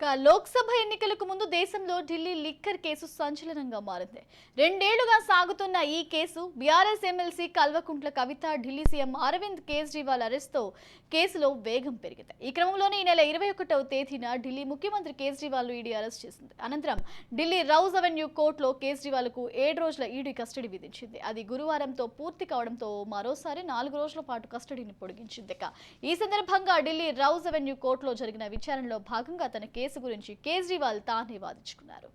లోక్సభ ఎన్నికలకు ముందు దేశంలో ఢిల్లీ లిక్కర్ కేసు సంచలనంగా మారింది. రెండేళ్లుగా సాగుతున్న ఈ case BRS MLC Kalvakuntla Kavitha Delhi CM Arvind Kejriwal అరెస్ట్తో కేసులో వేగం పెరిగింది. ఈ క్రమంలోనే ఈ నెల 21వ తేదీన ఢిల్లీ ముఖ్యమంత్రి కేజ్రీవాల్ ఈడీ అరెస్ట్ చేసింది. అనంతరం ఢిల్లీ రౌజ్ అవెన్యూ కోర్టులో కేజ్రీవాల్కు 7 రోజుల ఈడీ కస్టడీ విధించింది. అది గురువారంతో పూర్తి కావడంతో మరోసారి 4 రోజుల పాటు కస్టడీని పొడిగించింది. ఈ సందర్భంగా ఢిల్లీ రౌజ్ అవెన్యూ కోర్టులో జరిగిన విచారణలో భాగంగా తన కేసు గురించి కేజ్రీవాల్ తానే వాదించుకున్నారు.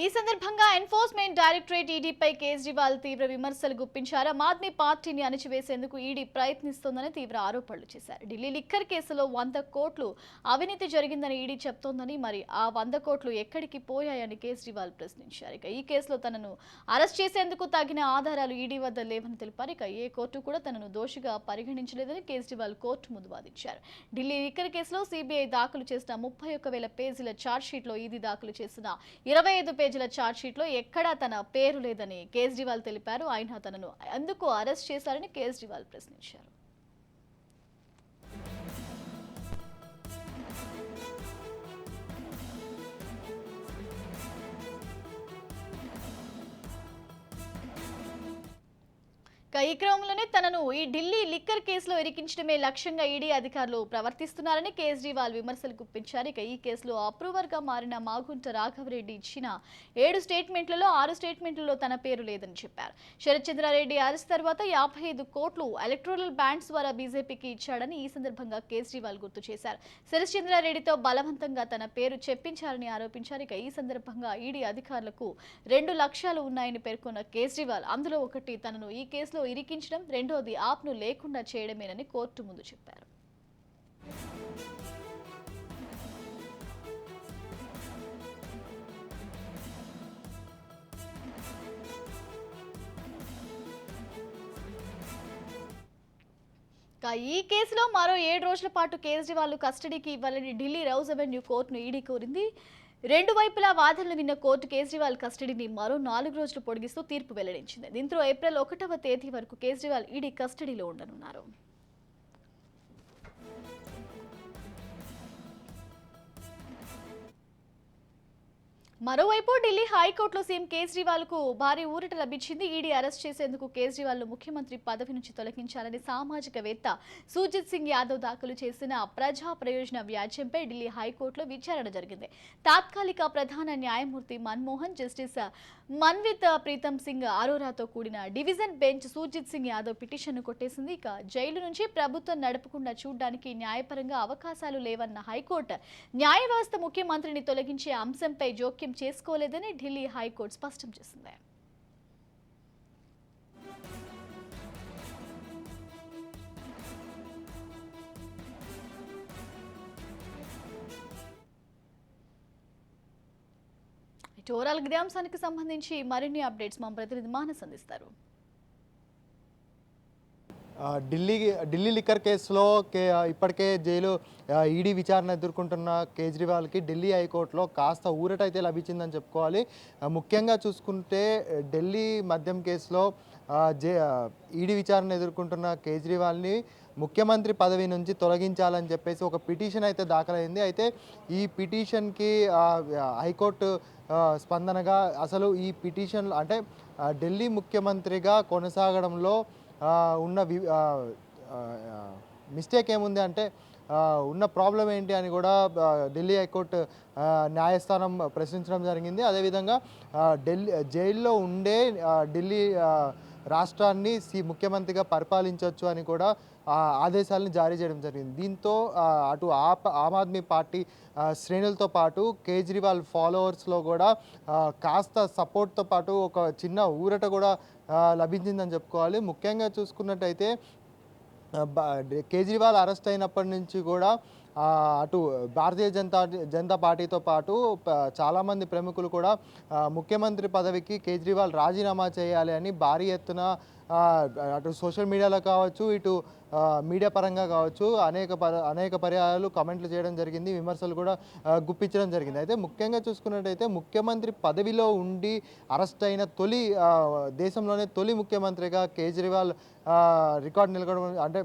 ఈ సందర్భంగా ఎన్ఫోర్స్మెంట్ డైరెక్టరేట్ ఈడీపై కేజ్రీవాల్ తీవ్ర విమర్శలు గుప్పించారు. ఆమ్ ఆద్మీ పార్టీని అణచివేసేందుకు ఈడీ ప్రయత్నిస్తోందని తీవ్ర ఆరోపణలు చేశారు. ఢిల్లీ లిక్కర్ కేసులో 100 కోట్లు అవినీతి జరిగిందని ఈడీ చెప్తోందని, మరి ఆ 100 కోట్లు ఎక్కడికి పోయాయని కేజ్రీవాల్ ప్రశ్నించారు. ఈ కేసులో తనను అరెస్ట్ చేసేందుకు తగిన ఆధారాలు ఈడీ వద్ద లేవని తెలిపారు. ఏ కోర్టు కూడా తనను దోషిగా పరిగణించలేదని కేజ్రీవాల్ కోర్టు ముందు వాదించారు. ఢిల్లీ లిక్కర్ కేసులో సిబిఐ దాఖలు చేసిన 31,000 పేజీల ఛార్జ్షీట్లో ఈడీ దాఖలు చేసిన 25 పేజీల ఛార్జ్షీట్లో ఎక్కడా తన పేరు లేదని కేజ్రీవాల్ తెలిపారు. ఆయన తనను ఎందుకు అరెస్ట్ చేశారని కేజ్రీవాల్ ప్రశ్నించారు. ఈ క్రమంలోనే తనను ఈ ఢిల్లీ లిక్కర్ కేసులో ఇరికించడమే లక్ష్యంగా ఈడీ అధికారులు ప్రవర్తిస్తున్నారని కేజ్రీవాల్ విమర్శలు గుప్పించారు. ఈ కేసులో అప్రూవర్గా మారిన మాగుంట రాఘవరెడ్డి ఇచ్చిన 7 స్టేట్మెంట్లలో 6 స్టేట్మెంట్లలో తన పేరు లేదని చెప్పారు. శరత్ చంద్రారెడ్డి అరెస్ట్ తర్వాత 55 కోట్లు ఎలక్టోరల్ బాండ్స్ ద్వారా బీజేపీకి ఇచ్చాడని ఈ సందర్భంగా కేజ్రీవాల్ గుర్తు చేశారు. శరత్ చంద్రారెడ్డితో బలవంతంగా తన పేరు చెప్పించారని ఆరోపించారు. ఈ సందర్భంగా ఈడీ అధికారులకు 2 లక్ష్యాలు ఉన్నాయని పేర్కొన్న కేజ్రీవాల్ అందులో ఒకటి తనను ఈ కేసులో ఇరికించడం, రెండోది ఆప్ను లేకుండా చేయడమేనని కోర్టు ముందు చెప్పారు. ఈ కేసులో మరో 7 రోజుల పాటు కేజ్రీవాల్ కస్టడీకి ఇవ్వాలని ఢిల్లీ రౌజ్ అవెన్యూ కోర్టును ఈడీ కోరింది. 2 వైపులా వాదనలు విన్న కోర్టు కేజ్రీవాల్ కస్టడీని మరో 4 రోజులు పొడిగిస్తూ తీర్పు వెల్లడించింది. దీంతో ఏప్రిల్ 1వ తేదీ వరకు కేజ్రీవాల్ ఈడీ కస్టడీలో ఉండనున్నారు. మరోవైపు ఢిల్లీ హైకోర్టులో సీఎం కేజ్రీవాల్కు భారీ ఊరట లభించింది. ఈడీ అరెస్ట్ చేసేందుకు కేజ్రీవాల్ను ముఖ్యమంత్రి పదవి నుంచి తొలగించాలని సామాజికవేత్త సుజిత్ సింగ్ యాదవ్ దాఖలు చేసిన ప్రజా ప్రయోజన వ్యాజ్యంపై ఢిల్లీ హైకోర్టులో విచారణ జరిగింది. తాత్కాలిక ప్రధాన న్యాయమూర్తి మన్మోహన్, జస్టిస్ మన్విత్ ప్రీతం సింగ్ అరోరాతో కూడిన డివిజన్ బెంచ్ సుజిత్ సింగ్ యాదవ్ పిటిషన్ను కొట్టేసింది. జైలు నుంచి ప్రభుత్వం నడపకుండా చూడడానికి న్యాయపరంగా అవకాశాలు లేవన్న హైకోర్టు న్యాయ వ్యవస్థ ముఖ్యమంత్రిని తొలగించే అంశంపై జోక్యం చేసుకోలేదని ఢిల్లీ హైకోర్టు స్పష్టం చేసింది. ఓవరాల్ ఇదే అంశానికి సంబంధించి మరిన్ని అప్డేట్స్ మా ప్రతినిధి మానస్ అందిస్తారు. ఢిల్లీ లిక్కర్ కేసులో ఇప్పటికే జైలు ఈడీ విచారణ ఎదుర్కొంటున్న కేజ్రీవాల్కి ఢిల్లీ హైకోర్టులో కాస్త ఊరట అయితే లభించిందని చెప్పుకోవాలి. ముఖ్యంగా చూసుకుంటే ఢిల్లీ మద్యం కేసులో ఈడీ విచారణ ఎదుర్కొంటున్న కేజ్రీవాల్ని ముఖ్యమంత్రి పదవి నుంచి తొలగించాలని చెప్పేసి ఒక పిటిషన్ అయితే దాఖలైంది. అయితే ఈ పిటిషన్కి హైకోర్టు స్పందనగా అసలు ఈ పిటిషన్ అంటే ఢిల్లీ ముఖ్యమంత్రిగా కొనసాగడంలో ఉన్న మిస్టేక్ ఏముంది అంటే ఉన్న ప్రాబ్లం ఏంటి అని కూడా ఢిల్లీ హైకోర్టు న్యాయస్థానం ప్రశ్నించడం జరిగింది. అదేవిధంగా జైల్లో ఉండే ఢిల్లీ రాష్ట్రాన్ని ముఖ్యమంత్రిగా పరిపాలించవచ్చు అని కూడా ఆదేశాలను జారీ చేయడం జరిగింది. దీంతో అటు ఆమ్ ఆద్మీ పార్టీ శ్రేణులతో పాటు కేజ్రీవాల్ ఫాలోవర్స్లో కూడా కాస్త సపోర్ట్తో పాటు ఒక చిన్న ఊరట కూడా లభించిందని చెప్పుకోవాలి. ముఖ్యంగా చూసుకున్నట్టయితే కేజ్రీవాల్ అరెస్ట్ అయినప్పటి నుంచి కూడా అటు భారతీయ జనతా పార్టీతో పాటు చాలామంది ప్రముఖులు కూడా ముఖ్యమంత్రి పదవికి కేజ్రీవాల్ రాజీనామా చేయాలి అని భారీ ఎత్తున అటు సోషల్ మీడియాలో కావచ్చు, ఇటు మీడియా పరంగా కావచ్చు అనేక పర్యాయాలు కామెంట్లు చేయడం జరిగింది. విమర్శలు కూడా గుప్పించడం జరిగింది. అయితే ముఖ్యంగా చూసుకున్నట్టయితే ముఖ్యమంత్రి పదవిలో ఉండి అరెస్ట్ అయిన దేశంలోనే తొలి ముఖ్యమంత్రిగా కేజ్రీవాల్ రికార్డ్ నిలకడం అంటే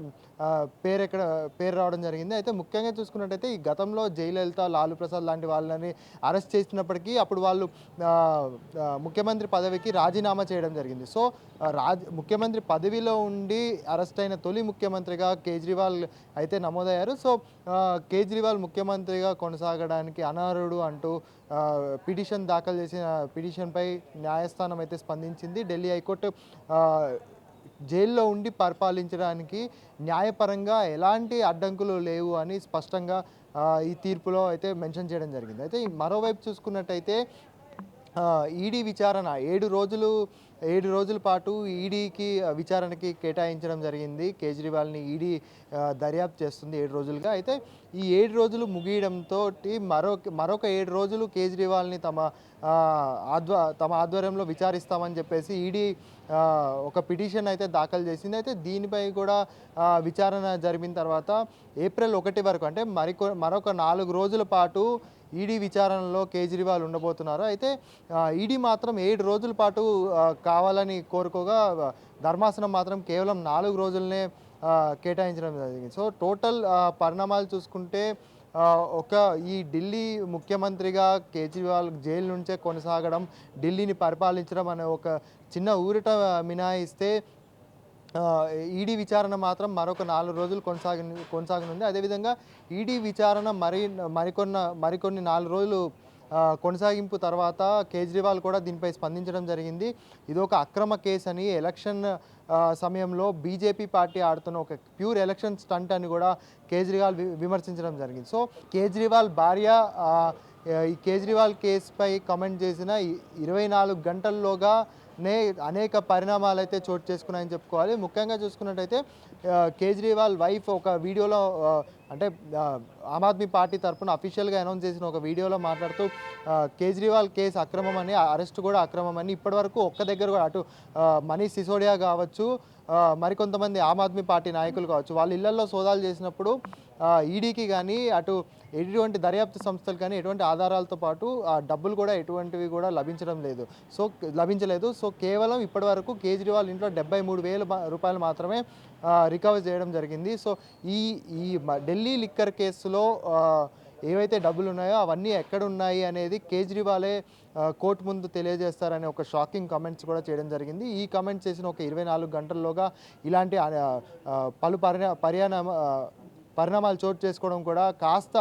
పేరు రావడం జరిగింది. అయితే ముఖ్యంగా చూసుకున్నట్టయితే ఈ గతంలో జయలలిత, లాలూ ప్రసాద్ లాంటి వాళ్ళని అరెస్ట్ చేసినప్పటికీ అప్పుడు వాళ్ళు ముఖ్యమంత్రి పదవికి రాజీనామా చేయడం జరిగింది. సో ముఖ్యమంత్రి పదవిలో ఉండి అరెస్ట్ అయిన తొలి ముఖ్యమంత్రిగా కేజ్రీవాల్ అయితే నమోదయ్యారు. సో కేజ్రీవాల్ ముఖ్యమంత్రిగా కొనసాగడానికి అనర్హుడు అంటూ పిటిషన్ దాఖలు చేసిన పిటిషన్పై న్యాయస్థానం అయితే స్పందించింది. ఢిల్లీ హైకోర్టు జైల్లో ఉండి పరిపాలించడానికి న్యాయపరంగా ఎలాంటి అడ్డంకులు లేవు అని స్పష్టంగా ఈ తీర్పులో అయితే మెన్షన్ చేయడం జరిగింది. అయితే మరోవైపు చూసుకున్నట్టయితే ఈడీ విచారణ 7 రోజుల పాటు ఈడీకి విచారణకి కేటాయించడం జరిగింది. కేజ్రీవాల్ని ఈడీ దర్యాప్తు చేస్తుంది 7 రోజులుగా. అయితే ఈ 7 రోజులు ముగియడంతో మరొక 7 రోజులు కేజ్రీవాల్ని తమ ఆధ్వర్యంలో విచారిస్తామని చెప్పేసి ఈడీ ఒక పిటిషన్ అయితే దాఖలు చేసింది. అయితే దీనిపై కూడా విచారణ జరిపిన తర్వాత ఏప్రిల్ 1 వరకు అంటే మరొక 4 రోజుల పాటు ఈడీ విచారణలో కేజ్రీవాల్ ఉండబోతున్నారు. అయితే ఈడీ మాత్రం 7 రోజుల పాటు కావాలని కోరుకోగా ధర్మాసనం మాత్రం కేవలం 4 రోజులనే కేటాయించడం జరిగింది. సో టోటల్ పరిణామాలు చూసుకుంటే ఈ ఢిల్లీ ముఖ్యమంత్రిగా కేజ్రీవాల్ జైలు నుంచే కొనసాగడం, ఢిల్లీని పరిపాలించడం అనే ఒక చిన్న ఊరట మినహాయిస్తే ఈడీ విచారణ మాత్రం మరొక 4 రోజులు కొనసాగనుంది. అదేవిధంగా ఈడీ విచారణ మరికొన్ని 4 రోజులు కొనసాగింపు తర్వాత కేజ్రీవాల్ కూడా దీనిపై స్పందించడం జరిగింది. ఇదొక అక్రమ కేసు అని, ఎలక్షన్ సమయంలో బీజేపీ పార్టీ ఆడుతున్న ఒక ప్యూర్ ఎలక్షన్ స్టంట్ అని కూడా కేజ్రీవాల్ విమర్శించడం జరిగింది. సో కేజ్రీవాల్ భార్య ఈ కేజ్రీవాల్ కేసుపై కమెంట్ చేసిన 24 గంటల్లోగానే అనేక పరిణామాలు అయితే చోటు చేసుకున్నాయని చెప్పుకోవాలి. ముఖ్యంగా చూసుకున్నట్టయితే కేజ్రీవాల్ వైఫ్ ఒక వీడియోలో అంటే ఆమ్ ఆద్మీ పార్టీ తరఫున అఫీషియల్గా అనౌన్స్ చేసిన ఒక వీడియోలో మాట్లాడుతూ కేజ్రీవాల్ కేసు అక్రమమని, అరెస్ట్ కూడా అక్రమమని, ఇప్పటివరకు ఒక్క దగ్గర కూడా అటు మనీష్ సిసోడియా కావచ్చు, మరికొంతమంది ఆమ్ ఆద్మీ పార్టీ నాయకులు కావచ్చు, వాళ్ళ ఇళ్లలో సోదాలు చేసినప్పుడు ఈడీకి కానీ అటు ఎటువంటి దర్యాప్తు సంస్థలు కానీ ఎటువంటి ఆధారాలతో పాటు డబ్బులు కూడా ఎటువంటివి కూడా లభించలేదు. సో కేవలం ఇప్పటివరకు కేజ్రీవాల్ ఇంట్లో 73,000 రూపాయలు మాత్రమే రికవర్ చేయడం జరిగింది. సో ఈ ఢిల్లీ లిక్కర్ కేసులో ఏవైతే డబ్బులు ఉన్నాయో అవన్నీ ఎక్కడున్నాయి అనేది కేజ్రీవాలే కోర్టు ముందు తెలియజేస్తారనే ఒక షాకింగ్ కామెంట్స్ కూడా చేయడం జరిగింది. ఈ కామెంట్స్ చేసిన ఒక 24 గంటల్లోగా ఇలాంటి పలు పరిణామాలు చోటు చేసుకోవడం కూడా కాస్త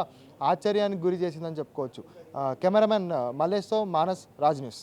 ఆశ్చర్యానికి గురి చేసిందని చెప్పుకోవచ్చు. కెమెరామెన్ మల్లేష్తో మానస్, రాజ్ న్యూస్.